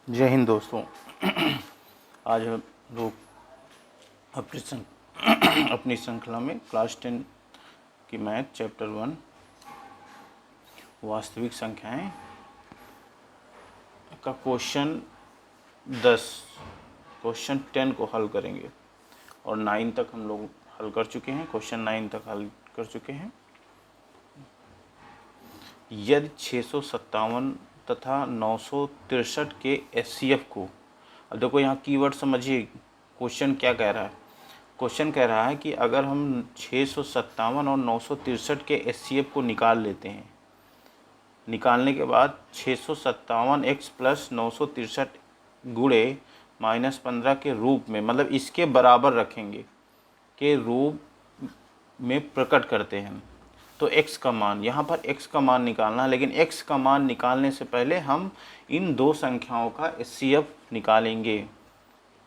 जय हिंद दोस्तों। आज हम लोग अपनी श्रृंखला में क्लास 10 की मैथ चैप्टर 1 वास्तविक संख्याएं का क्वेश्चन 10 को हल करेंगे और 9 तक हम लोग हल कर चुके हैं। क्वेश्चन 9 तक हल कर चुके हैं। यदि 657 तथा 963 के HCF को, अब देखो यहाँ कीवर्ड समझिए, क्वेश्चन क्या कह रहा है। क्वेश्चन कह रहा है कि अगर हम 657 और 963 के HCF को निकाल लेते हैं, निकालने के बाद 657x प्लस 963 गुणे -15 के रूप में, मतलब इसके बराबर रखेंगे के रूप में प्रकट करते हैं, तो x का मान, यहाँ पर x का मान निकालना है। लेकिन x का मान निकालने से पहले हम इन दो संख्याओं का HCF निकालेंगे।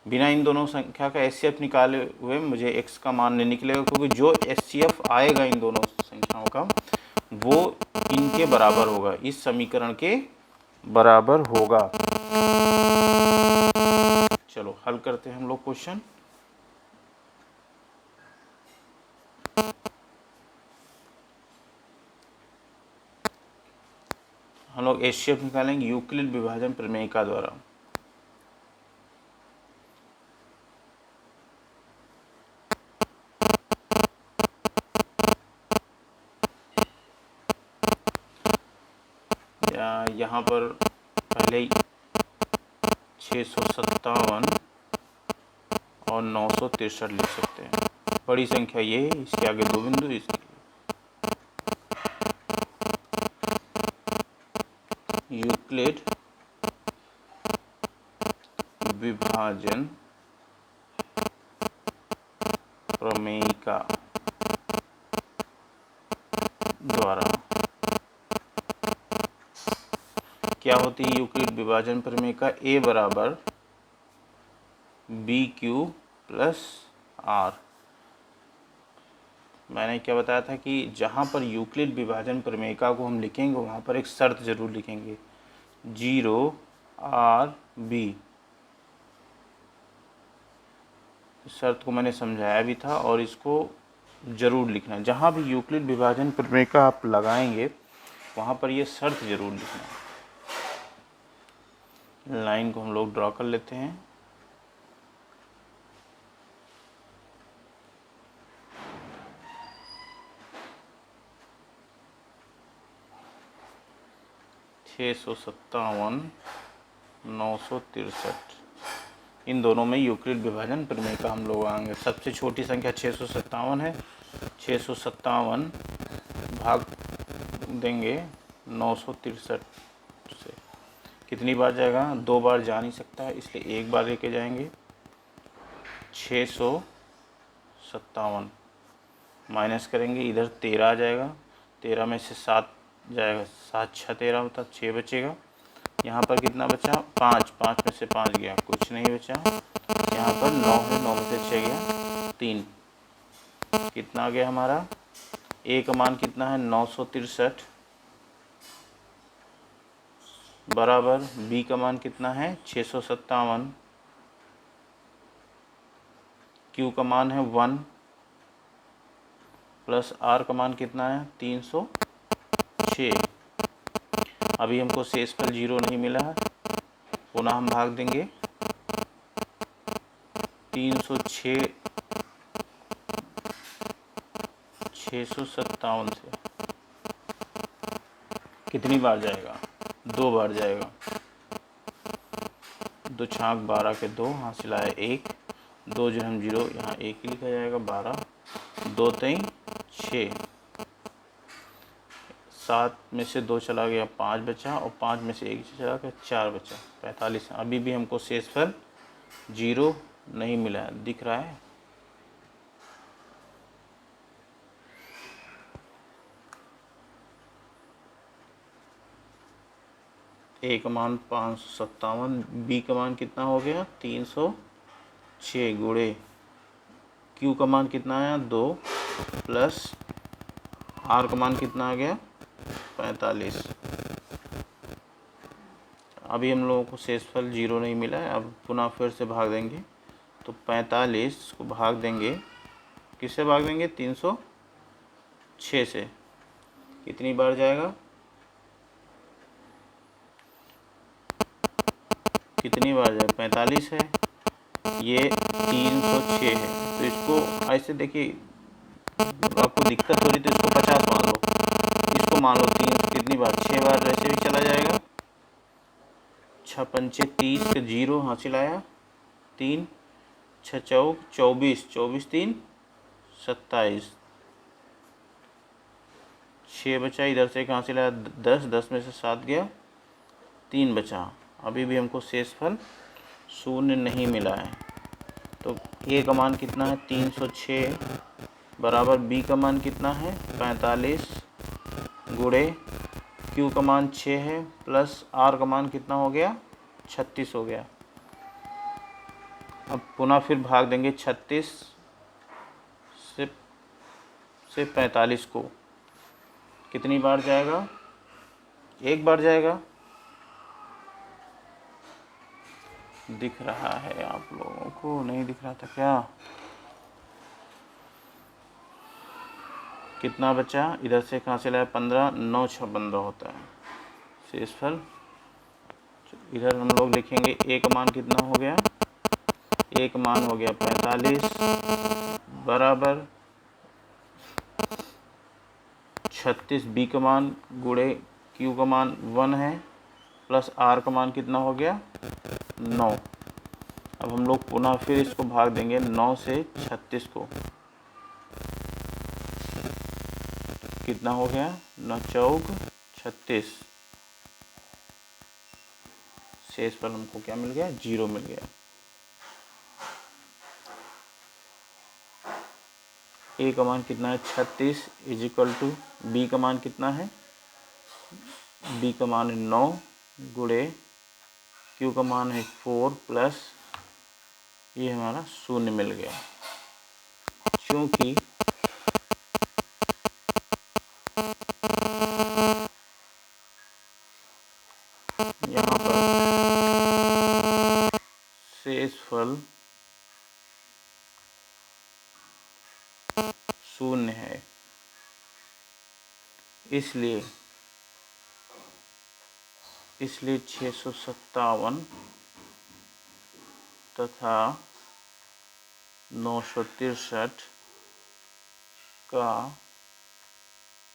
बिना इन दोनों संख्या का HCF निकाले हुए मुझे x का मान नहीं निकलेगा, क्योंकि जो HCF आएगा इन दोनों संख्याओं का वो इनके बराबर होगा, इस समीकरण के बराबर होगा। चलो हल करते हैं हम लोग क्वेश्चन। हम लोग HCF निकालेंगे यूक्लिड विभाजन प्रमेय का द्वारा। यहाँ पर पहले 657 और 963 लिख सकते हैं। बड़ी संख्या ये है, इसके आगे दो बिंदु, इसके यूक्लिड विभाजन प्रमेयिका द्वारा। क्या होती है यूक्लिड विभाजन प्रमेयिका? A बराबर BQ प्लस R। मैंने क्या बताया था कि जहाँ पर यूक्लिड विभाजन प्रमेयिका को हम लिखेंगे वहाँ पर एक शर्त जरूर लिखेंगे, 0RB। शर्त को मैंने समझाया भी था और इसको जरूर लिखना। जहाँ भी यूक्लिड विभाजन प्रमेयिका आप लगाएंगे वहाँ पर ये शर्त जरूर लिखना। लाइन को हम लोग ड्रॉ कर लेते हैं। छः सौ सत्तावन 963, इन दोनों में यूक्लिड विभाजन प्रमेयिका हम लोग आएंगे। सबसे छोटी संख्या 657 है। 657 भाग देंगे 963 से, कितनी बार जाएगा? 2 बार जा नहीं सकता है, इसलिए 1 बार लेके जाएंगे। 657 माइनस करेंगे, इधर 13 आ जाएगा, 13 में से 7 जाएगा, 7 6 13 होता, 6 बचेगा। यहाँ पर कितना बचा? 5, 5 में से 5 गया, कुछ नहीं बचा। यहाँ पर 9 है, 9 में से 6 गया, 3। कितना आ गया हमारा? A का मान कितना है? 963 बराबर B का मान कितना है? 657। Q का मान है 1 प्लस R का मान कितना है? 306। अभी हमको शेषफल 0 नहीं मिला है, पुनः हम भाग देंगे 306 657 से। कितनी बार जाएगा? 2 बार जाएगा। 2 छाक 12 के 2, हासिल आया 1, 2 जो हम 0, यहाँ 1 ही लिखा जाएगा। 12, 2 3 6, 7 में से 2 चला गया, 5 बचा, और 5 में से 1 चला गया, 4 बचा, 45। अभी भी हमको शेषफल 0 नहीं मिला है, दिख रहा है। A का मान 557, B का मान कितना हो गया? 306 गुणे Q का मान कितना आया? 2 प्लस R का मान कितना आ गया? 45। अभी हम लोगों को शेषफल 0 नहीं मिला है। अब पुनः फिर से भाग देंगे, तो 45 को भाग देंगे, किससे भाग देंगे? 306 से। कितनी बार जाएगा? कितनी बार जाएगा? 45 है, ये 306 है। तो इसको ऐसे देखिए, आपको दिक्कत हो रही तो इसको 50 मान लो, इसको मान लो 3, कितनी बार? 6 बार वैसे भी चला जाएगा। 6 पंचे 30 के 0 हासिल आया, 3 6 चौक 24, 24 3 27, 6 बचा, इधर से एक हासिल आया 10, 10 में से 7 गया, 3 बचा। अभी भी हमको शेषफल 0 नहीं मिला है। तो ए का मान कितना है? 306 बराबर बी का मान कितना है? 45 गुणे क्यू का मान 6 है, प्लस आर का मान कितना हो गया? 36 हो गया। अब पुनः फिर भाग देंगे 36 से 45 को। कितनी बार जाएगा? एक बार जाएगा। दिख रहा है आप लोगों को? नहीं दिख रहा था क्या? कितना बचा? इधर से कहाँ से लाया? 15, 9 6 15 होता है शेषफल। इधर हम लोग लिखेंगे ए का मान कितना हो गया? ए का मान हो गया 45 बराबर 36, बी का मान गुणे क्यू का मान 1 है, प्लस आर का मान कितना हो गया? 9। अब हम लोग पुनः फिर इसको भाग देंगे 9 से 36 को। कितना हो गया? 9 चौक 36। शेषफल हमको क्या मिल गया? 0 मिल गया। ए का मान कितना है? 36 इज इक्वल टू बी का मान कितना है? बी का मान है 9 गुणे क्यू का मान है 4 प्लस ये हमारा 0 मिल गया। क्योंकि यहाँ पर शेषफल 0 है, इसलिए 657 तथा 963 का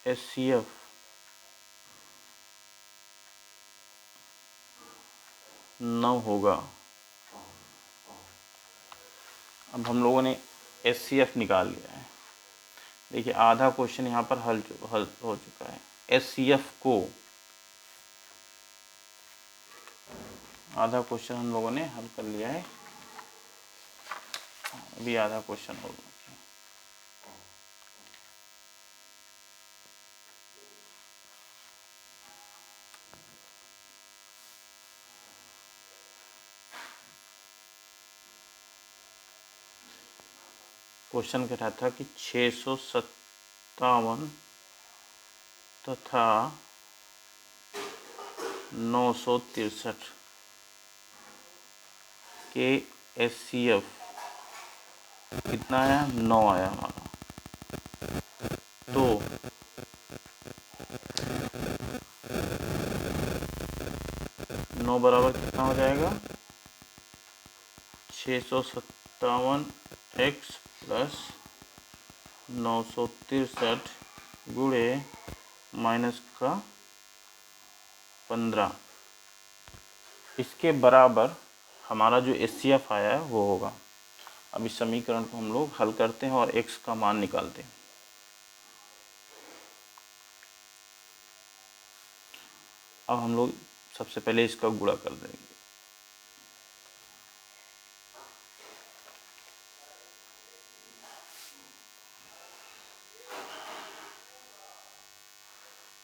HCF 9 होगा। अब हम लोगों ने HCF निकाल लिया है। देखिए आधा क्वेश्चन यहाँ पर हल हो चुका है। HCF को आधा क्वेश्चन हम लोगों ने हल कर लिया है, अभी आधा क्वेश्चन होगा। क्वेश्चन कह रहा था कि 657 तथा 963 के HCF कितना आया? 9 आया हमारा। तो 9 बराबर कितना हो जाएगा? 657x प्लस 963 गुणे माइनस का 15, इसके बराबर हमारा जो HCF आया है वो होगा। अब इस समीकरण को हम लोग हल करते हैं और x का मान निकालते हैं। अब हम लोग सबसे पहले इसका गुणा कर देंगे।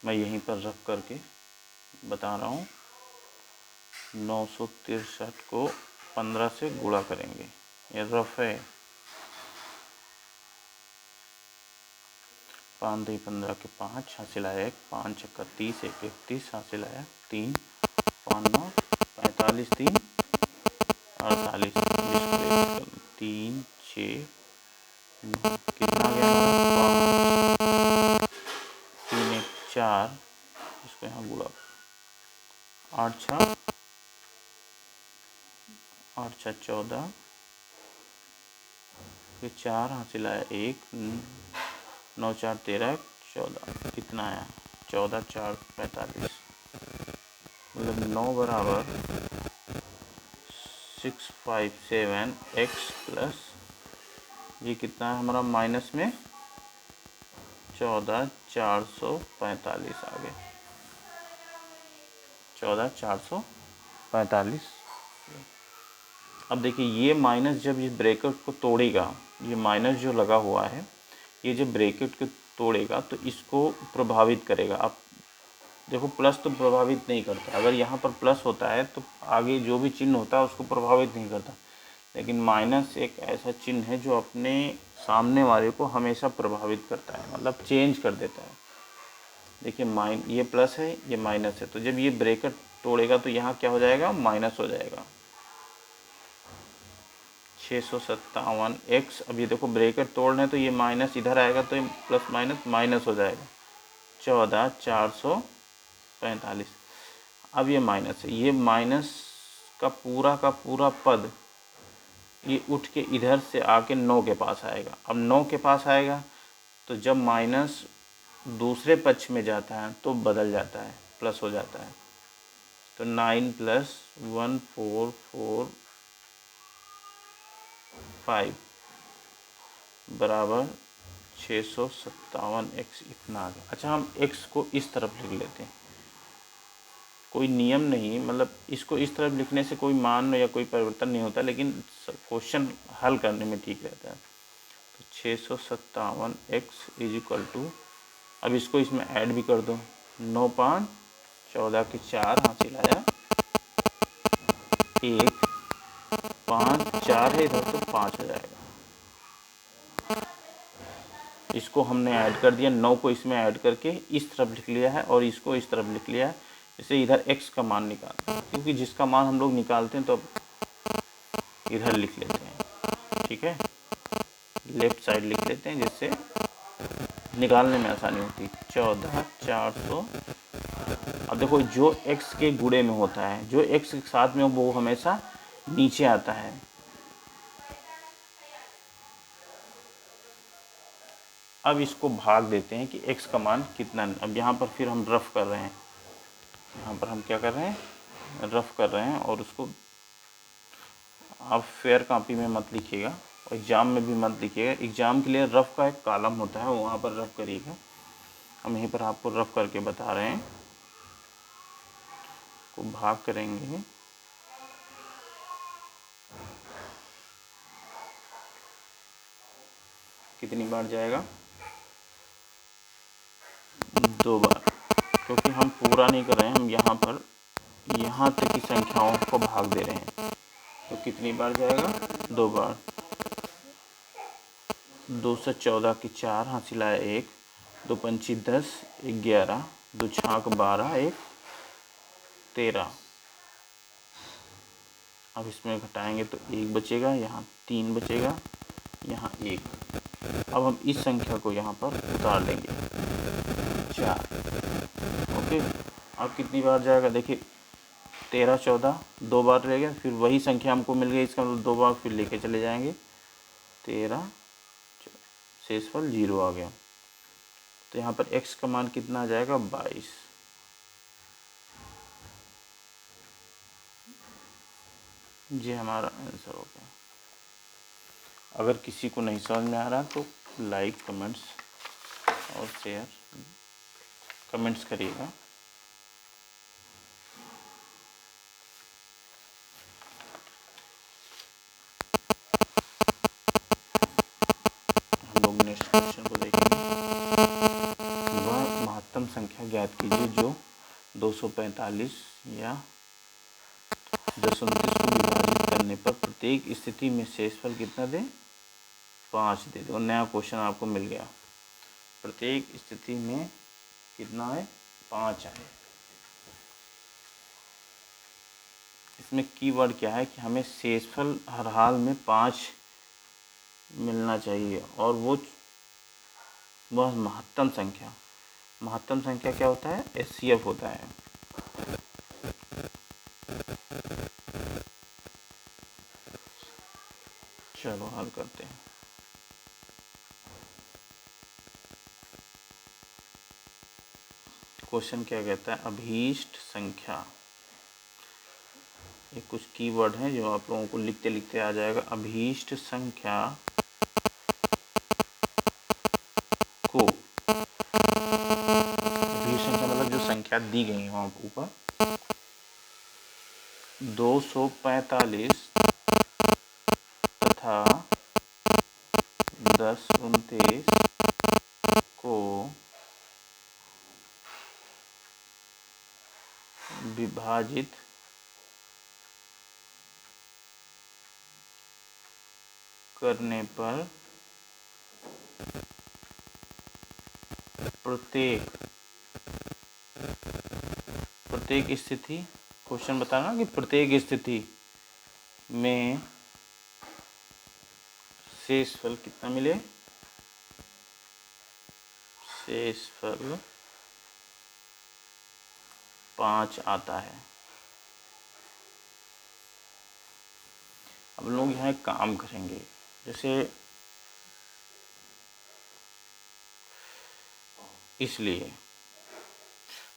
मैं यहीं पर रख करके बता रहा हूँ। 963 को 15 से गुणा करेंगे, ये रफ है। 5 2 15 के 5 हासिल आया 1, 5 6 30 1 31 हासिल आया 3, 5 9 48 3 48, 3 6 9, कितना आ गया हमारा 5, 3 1 4, इसको यहाँ गुणा 8 6 14, फिर 4 हासिल आया 1, 9 4 13 14, कितना आया 14 4 45, मतलब 9 बराबर 657 x प्लस ये कितना है हमारा माइनस में 14 445 आ गया, 14 445। अब देखिए ये माइनस जब इस ब्रैकेट को तोड़ेगा, ये माइनस जो लगा हुआ है ये जब ब्रैकेट को तोड़ेगा तो इसको प्रभावित करेगा। अब देखो प्लस तो प्रभावित नहीं करता, अगर यहाँ पर प्लस होता है तो आगे जो भी चिन्ह होता है उसको प्रभावित नहीं करता, लेकिन माइनस एक ऐसा चिन्ह है जो अपने सामने वाले को हमेशा प्रभावित करता है, मतलब चेंज कर देता है। देखिए ये प्लस है ये माइनस है, तो जब ये ब्रैकेट तोड़ेगा तो यहाँ क्या हो जाएगा माइनस हो जाएगा 657 x। अब ये देखो ब्रैकेट तोड़ना है तो ये माइनस इधर आएगा तो ये प्लस माइनस माइनस हो जाएगा 14 445। अब ये माइनस है, ये माइनस का पूरा पद ये उठ के इधर से आके 9 के पास आएगा। अब 9 के पास आएगा तो जब माइनस दूसरे पक्ष में जाता है तो बदल जाता है, प्लस हो जाता है। तो 9 + 1445 बराबर 657 x इतना आ गया। अच्छा हम x को इस तरफ लिख लेते हैं, कोई नियम नहीं, मतलब इसको इस तरफ लिखने से कोई मान या कोई परिवर्तन नहीं होता, लेकिन क्वेश्चन हल करने में ठीक रहता है। तो 657 x = अब इसको इसमें ऐड भी कर दो, 9 5 14 के 4 हासिल आया 1 5 4 है इधर तो 5 हो जाएगा। इसको हमने ऐड कर दिया, 9 को इसमें ऐड करके इस तरफ लिख लिया है और इसको इस तरफ लिख लिया है। इसे इधर x का मान निकालते हैं, क्योंकि जिसका मान हम लोग निकालते हैं तो इधर लिख लेते हैं, ठीक है, लेफ्ट साइड लिख लेते हैं जिससे निकालने में आसानी होती है। 14 400। अब देखो जो x के गुणे में होता है, जो x के साथ में वो हमेशा नीचे आता है। अब इसको भाग देते हैं कि x का मान कितना। अब यहाँ पर फिर हम रफ कर रहे हैं, यहाँ पर हम क्या कर रहे हैं रफ कर रहे हैं, और उसको आप फेयर कॉपी में मत लिखिएगा और एग्ज़ाम में भी मत लिखिएगा। एग्ज़ाम के लिए रफ का एक कॉलम होता है, वहाँ पर रफ करिएगा। हम यहीं पर आपको रफ करके बता रहे हैं। को भाग करेंगे कितनी बार जाएगा 2 बार, क्योंकि हम पूरा नहीं कर रहे हैं, हम यहाँ पर यहाँ तक की संख्याओं को भाग दे रहे हैं। तो कितनी बार जाएगा 2 बार। 214 के 4 हासिल आया 1, 2 पंची 10 11, 2 छाक 12 1 13। अब इसमें घटाएंगे तो 1 बचेगा, यहाँ 3 बचेगा, यहाँ 1। अब हम इस संख्या को यहाँ पर उतार लेंगे 4। ओके, अब कितनी बार जाएगा देखिए 13 14 2 बार रह गया, फिर वही संख्या हमको मिल गई, इसका मतलब 2 बार फिर लेके चले जाएंगे 13, शेषफल 0 आ गया। तो यहाँ पर x का मान कितना आ जाएगा 22। ये हमारा आंसर हो गया। अगर किसी को नहीं समझ में आ रहा तो लाइक कमेंट्स और शेयर कमेंट्स करिएगा। हम लोग नेक्स्ट क्वेश्चन को देखेंगे। वह महत्तम संख्या ज्ञात कीजिए जो 245 या 1029 को विभाजित करने पर प्रत्येक स्थिति में शेषफल कितना दे 5 दे दे। और नया क्वेश्चन आपको मिल गया, प्रत्येक स्थिति में कितना है 5 आए। इसमें कीवर्ड क्या है कि हमें शेषफल हर हाल में 5 मिलना चाहिए, और वह महत्तम संख्या क्या होता है? एचसीएफ होता है। चलो हल करते हैं। क्वेश्चन क्या कहता है? अभीष्ट संख्या, ये कुछ कीवर्ड हैं जो आप लोगों को लिखते लिखते आ जाएगा। अभीष्ट संख्या को, अभीष्ट संख्या मतलब जो संख्या दी गई है वहाँ ऊपर, 245 तथा 1029 को विभाजित करने पर प्रत्येक स्थिति, क्वेश्चन बताना कि प्रत्येक स्थिति में शेषफल कितना मिले? शेषफल 5 आता है। अब लोग यहाँ एक काम करेंगे, जैसे इसलिए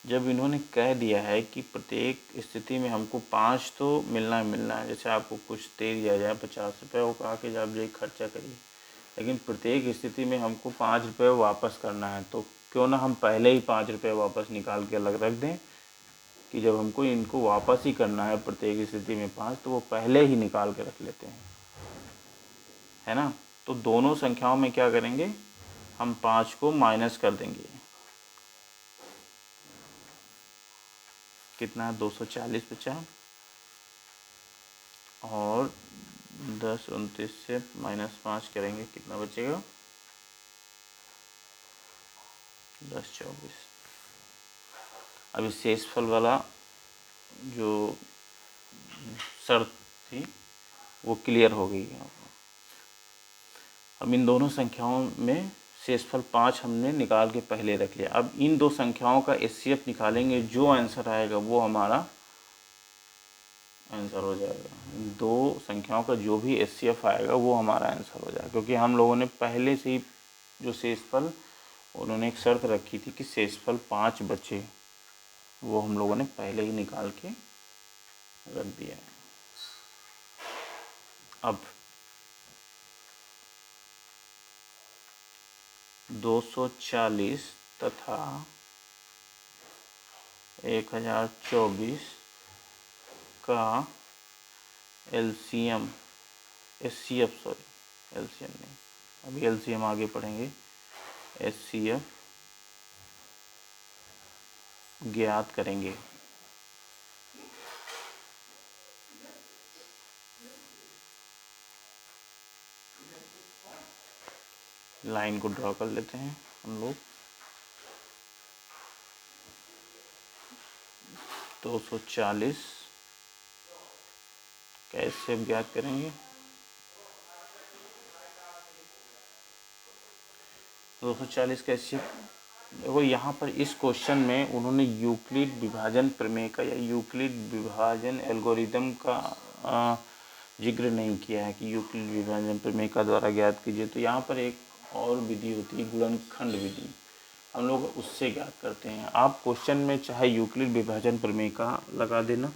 जब इन्होंने कह दिया है कि प्रत्येक स्थिति में हमको 5 तो मिलना है, जैसे आपको कुछ दे दिया जाए 50 रुपये, वो कहा कि आप जो खर्चा करिए, लेकिन प्रत्येक स्थिति में हमको 5 रुपये वापस करना है, तो क्यों ना हम पहले ही 5 रुपये वापस निकाल के अलग रख दें, कि जब हमको इनको वापस ही करना है प्रत्येक स्थिति में 5, तो वो पहले ही निकाल के रख लेते हैं, है ना। तो दोनों संख्याओं में क्या करेंगे, हम 5 को माइनस कर देंगे। कितना है? 240 बचा, और 1029 से -5 करेंगे, कितना बचेगा? 1024। अभी शेषफल वाला जो शर्त थी वो क्लियर हो गई है। अब इन दोनों संख्याओं में शेषफल 5 हमने निकाल के पहले रख लिया। अब इन दो संख्याओं का एचसीएफ निकालेंगे, जो आंसर आएगा वो हमारा आंसर हो जाएगा। दो संख्याओं का जो भी एचसीएफ आएगा वो हमारा आंसर हो जाएगा, क्योंकि हम लोगों ने पहले से ही जो शेषफल, उन्होंने एक शर्त रखी थी कि शेषफल 5 बचे, वो हम लोगों ने पहले ही निकाल के रख दिया है। अब 240 तथा 1024 का एलसीएम, एचसीएफ सॉरी, एलसीएम नहीं, अभी एलसीएम आगे पढ़ेंगे। एचसीएफ ज्ञात करेंगे। लाइन को ड्रॉ कर लेते हैं हम लोग। 240 कैसे ज्ञात करेंगे? 240 कैसे? देखो यहाँ पर इस क्वेश्चन में उन्होंने यूक्लिड विभाजन प्रमेय का या यूक्लिड विभाजन एल्गोरिदम का जिक्र नहीं किया है कि यूक्लिड विभाजन प्रमेय का द्वारा ज्ञात कीजिए। तो यहाँ पर एक और विधि होती है गुणनखंड विधि, हम लोग उससे ज्ञात करते हैं। आप क्वेश्चन में चाहे यूक्लिड विभाजन प्रमेय का लगा देना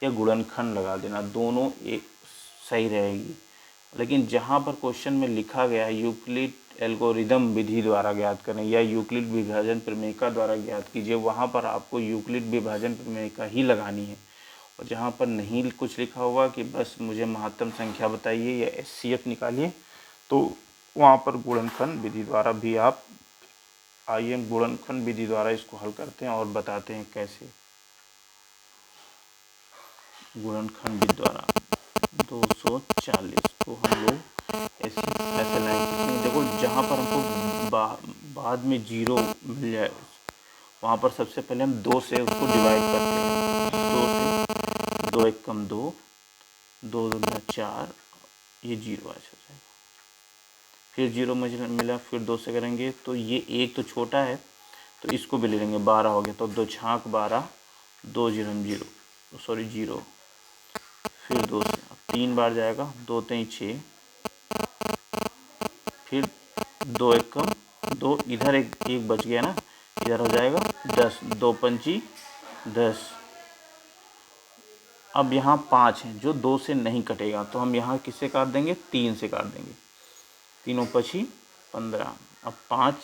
या गुणनखंड लगा देना, दोनों एक सही रहेगी। लेकिन जहाँ पर क्वेश्चन में लिखा गया है यूक्लिड एल्गोरिदम विधि द्वारा ज्ञात करें या यूक्लिड विभाजन प्रमेय का द्वारा ज्ञात कीजिए, वहाँ पर आपको यूक्लिड विभाजन प्रमेय का ही लगानी है। और जहाँ पर नहीं कुछ लिखा होगा कि बस मुझे महत्तम संख्या बताइए या एचसीएफ निकालिए, तो वहाँ पर गुणनखंड विधि द्वारा भी आप, आइए गुणनखंड विधि द्वारा इसको हल करते हैं और बताते हैं कैसे। गुणनखंड विधि द्वारा 240 को हम लोग ऐसे लाइन, देखो जहाँ पर हमको बाद में 0 मिल जाए, वहाँ पर सबसे पहले हम 2 से उसको डिवाइड करते हैं। 2 से 2 × एक कम 2, 2 दूना 4, ये 0 आ जाएगा। फिर 0 मुझे मिला, फिर 2 से करेंगे तो ये एक तो छोटा है तो इसको भी ले लेंगे, 12 हो गया। तो 2 छाक 12, 2 0 0, सॉरी 0, फिर 2 से अब 3 बार जाएगा, 2 3 6, फिर 2 एक कम 2, इधर एक बच गया ना, इधर हो जाएगा 10, 2 पंची 10। अब यहाँ 5 है जो 2 से नहीं कटेगा, तो हम यहाँ किससे काट देंगे, 3 से काट देंगे। 3 पची 15, अब 5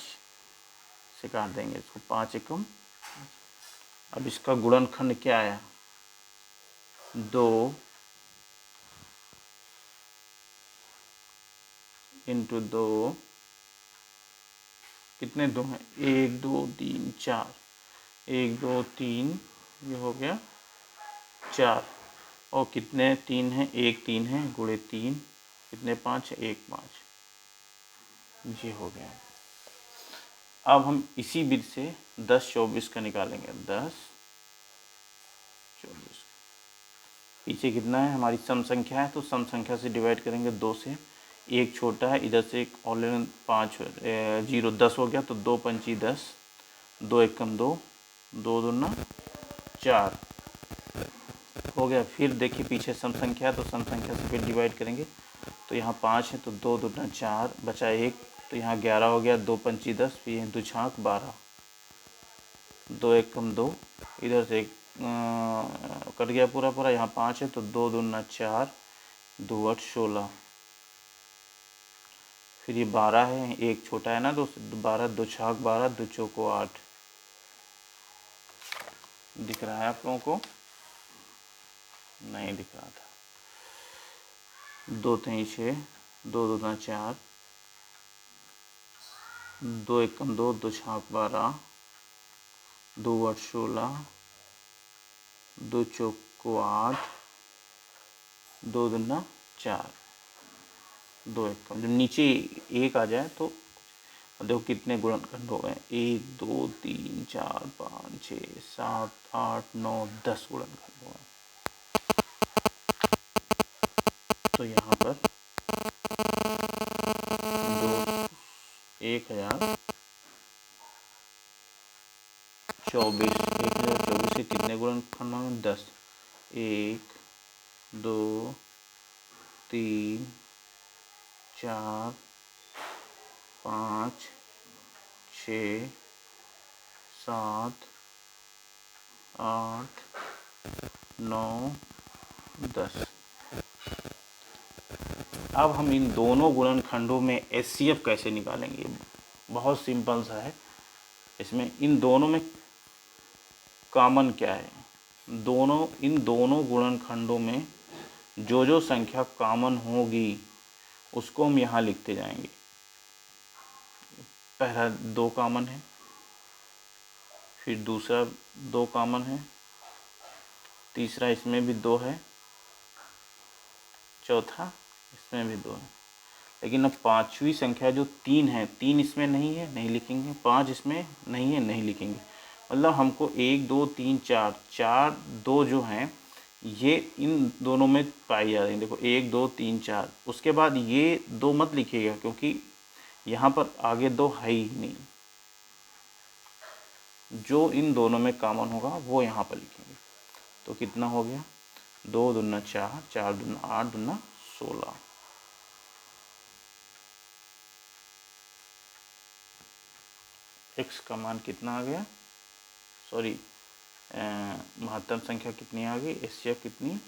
से काट देंगे इसको, 5 एकम। अब इसका गुणनखंड क्या आया, 2 इंटू 2, कितने 2 हैं, 1 2 3 4, 1 2 3, ये हो गया 4, और कितने 3 हैं, 1 3 है, गुणे 3, कितने 5 है, 1 5, ये हो गया। अब हम इसी विधि से 10 24 का निकालेंगे, 10 24, पीछे कितना है, हमारी सम संख्या है तो सम संख्या से डिवाइड करेंगे 2 से, एक छोटा है, इधर से एक ऑलरेडी 5 0 10 हो गया, तो 2 पंची 10, 2 एकम 2, 2 दूना 4 हो गया। फिर देखिए पीछे सम संख्या है तो सम संख्या से फिर डिवाइड करेंगे, तो यहाँ 5 है तो 2 दूना 4, बचा 1, तो यहाँ 11 हो गया, 2 पंची 10, फिर 2 छाक 12, 2 एकम 2, इधर से एक कट गया पूरा पूरा, यहाँ 5 है तो 2 दूना 4, 2 8 16, फिर ये 12 है, एक छोटा है ना, 12, 2 छाक 12, 2 चौको 8, दिख रहा है आप लोगों को, नहीं दिख रहा था। 2 3 6, 2 दूना 4, 2 एकम 2, 2 छाक 12, 2 8 16, 2 चौको 8, 2 दूना 4, 2 एकम, जब नीचे एक आ जाए तो देखो कितने गुणनखंड हो गए, 1 2 3 4 5 6 7 8 9 10 गुणनखंड हो गए। तो यहाँ पर 1024 के कितने गुणनखंड होंगे, 10, 1 2 3 4 5 6 7 8 9 10। अब हम इन दोनों गुणनखंडों में एचसीएफ कैसे निकालेंगे, बहुत सिंपल सा है। इसमें इन दोनों में कॉमन क्या है, इन दोनों गुणनखंडों में जो जो संख्या कॉमन होगी उसको हम यहाँ लिखते जाएंगे। पहला 2 कॉमन है, फिर दूसरा 2 कॉमन है, तीसरा इसमें भी 2 है, चौथा इसमें भी 2 है। लेकिन अब पांचवी संख्या जो 3 है, 3 इसमें नहीं है, नहीं लिखेंगे, 5 इसमें नहीं है, नहीं लिखेंगे। मतलब हमको 1 2 3 4 4 2 जो हैं ये इन दोनों में पाई जा रही है। देखो 1 2 3 4, उसके बाद ये 2 मत लिखिएगा क्योंकि यहाँ पर आगे 2 है ही नहीं। जो इन दोनों में कॉमन होगा वो यहाँ पर लिखेंगे। तो कितना हो गया, 2 दूना 4, 4 दूना 8, दूना 16। x का मान कितना आ गया, सॉरी महत्तम संख्या कितनी आ गई, एचसीएफ कितनी,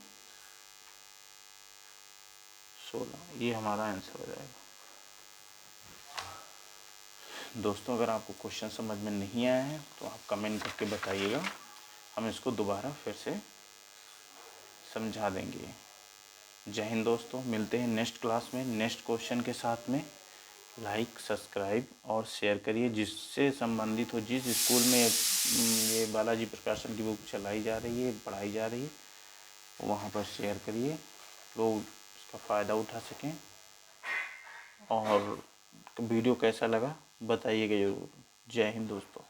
16। ये हमारा आंसर हो जाएगा। दोस्तों अगर आपको क्वेश्चन समझ में नहीं आया है तो आप कमेंट करके बताइएगा, हम इसको दोबारा फिर से समझा देंगे। जय हिंद दोस्तों, मिलते हैं नेक्स्ट क्लास में नेक्स्ट क्वेश्चन के साथ में। लाइक सब्सक्राइब और शेयर करिए, जिससे संबंधित हो, जिस स्कूल में ये बालाजी प्रकाशन की बुक चलाई जा रही है, पढ़ाई जा रही है, वहाँ पर शेयर करिए, लोग इसका फ़ायदा उठा सकें। और वीडियो कैसा लगा बताइएगा ज़रूर। जय हिंद दोस्तों।